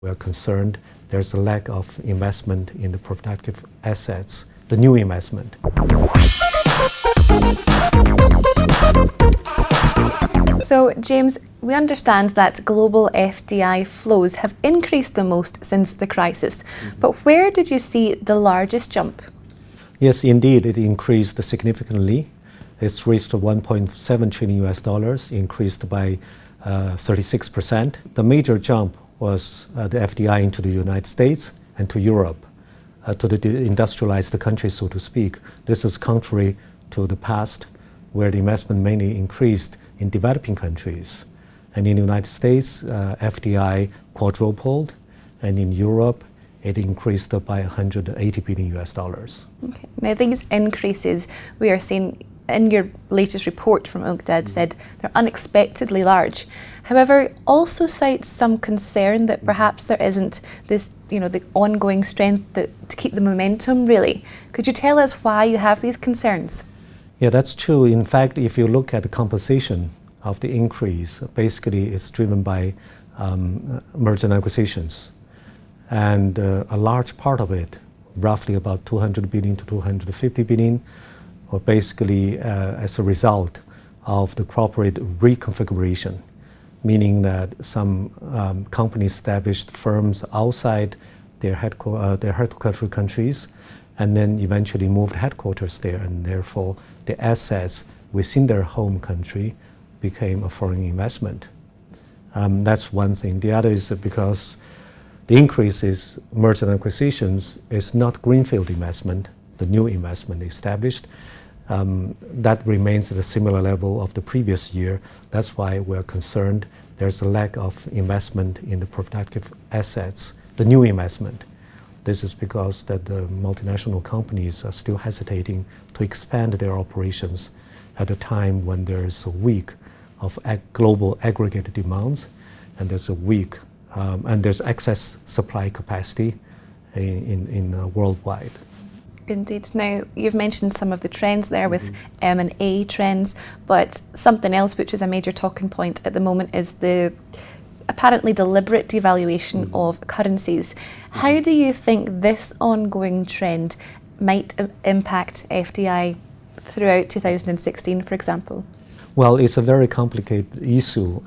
We are concerned there's a lack of investment in the productive assets, the new investment. So, James, we understand that global FDI flows have increased the most since the crisis. But where did you see the largest jump? Yes, indeed, it increased significantly. It's reached $1.7 trillion, increased by 36%. The major jump was the FDI into the United States and to Europe, to the industrialized countries, so to speak. This is contrary to the past, where the investment mainly increased in developing countries. And in the United States, FDI quadrupled, and in Europe, it increased by $180 billion. Okay. Now, these increases we are seeing in your latest report from UNCTAD said they're unexpectedly large. However, also cites some concern that perhaps there isn't this, the ongoing strength to keep the momentum, really. Could you tell us why you have these concerns? Yeah, that's true. In fact, if you look at the composition of the increase, basically it's driven by mergers and acquisitions. And a large part of it, roughly about 200 billion to 250 billion, or basically as a result of the corporate reconfiguration, meaning that some companies established firms outside their headquarter countries and then eventually moved headquarters there, and therefore the assets within their home country became a foreign investment. That's one thing. The other is because the increase is mergers and acquisitions is not greenfield investment, the new investment established. That remains at a similar level of the previous year. That's why we're concerned there's a lack of investment in the productive assets, the new investment. This is because that the multinational companies are still hesitating to expand their operations at a time when there's a week of global aggregate demands, and there's a week and there's excess supply capacity in worldwide. Indeed. Now, you've mentioned some of the trends there with M&A trends, but something else which is a major talking point at the moment is the apparently deliberate devaluation of currencies. How do you think this ongoing trend might impact FDI throughout 2016, for example? Well, it's a very complicated issue.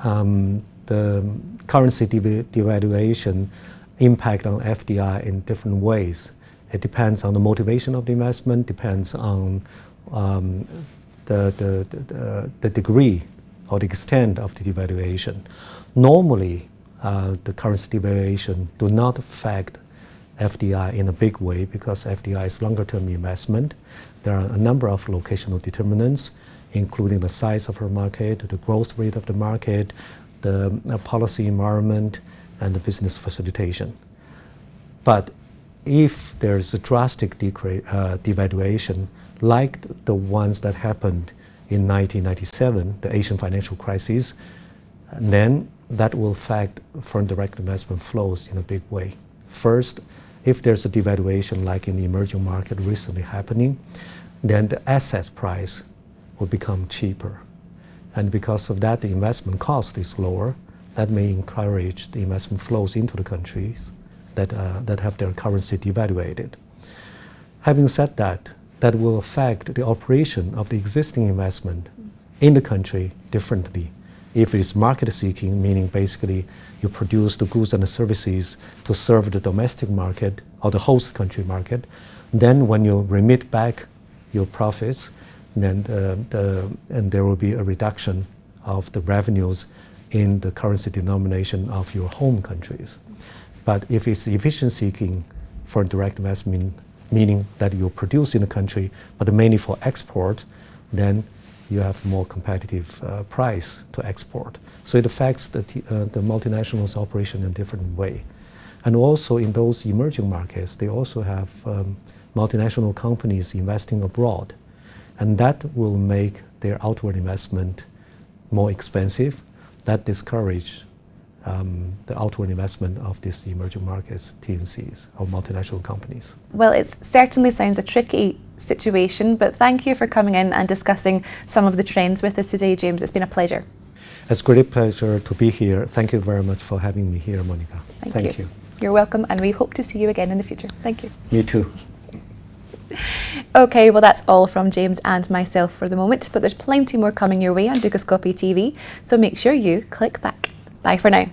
The currency devaluation impact on FDI in different ways. It depends on the motivation of the investment, depends on the degree or the extent of the devaluation. Normally, the currency devaluation do not affect FDI in a big way because FDI is longer-term investment. There are a number of locational determinants, including the size of the market, the growth rate of the market, the policy environment, and the business facilitation. But if there's a drastic devaluation, like the ones that happened in 1997, the Asian financial crisis, then that will affect foreign direct investment flows in a big way. First, if there's a devaluation like in the emerging market recently happening, then the asset price will become cheaper. And because of that, the investment cost is lower. That may encourage the investment flows into the countries that have their currency devaluated. Having said that, that will affect the operation of the existing investment in the country differently. If it is market seeking, meaning basically you produce the goods and the services to serve the domestic market or the host country market, then when you remit back your profits, then and there will be a reduction of the revenues in the currency denomination of your home countries. But if it's efficient seeking for direct investment, meaning that you produce in the country, but mainly for export, then you have more competitive price to export. So it affects the multinationals' operation in a different way. And also in those emerging markets, they also have multinational companies investing abroad. And that will make their outward investment more expensive. That discourages the outward investment of these emerging markets, TNCs, or multinational companies. Well, it certainly sounds a tricky situation, but thank you for coming in and discussing some of the trends with us today, James. It's been a pleasure. It's a great pleasure to be here. Thank you very much for having me here, Monica. Thank you. You're welcome, and we hope to see you again in the future. Thank you. Me too. Okay, well that's all from James and myself for the moment, but there's plenty more coming your way on Dukascopy TV, so make sure you click back. Bye for now.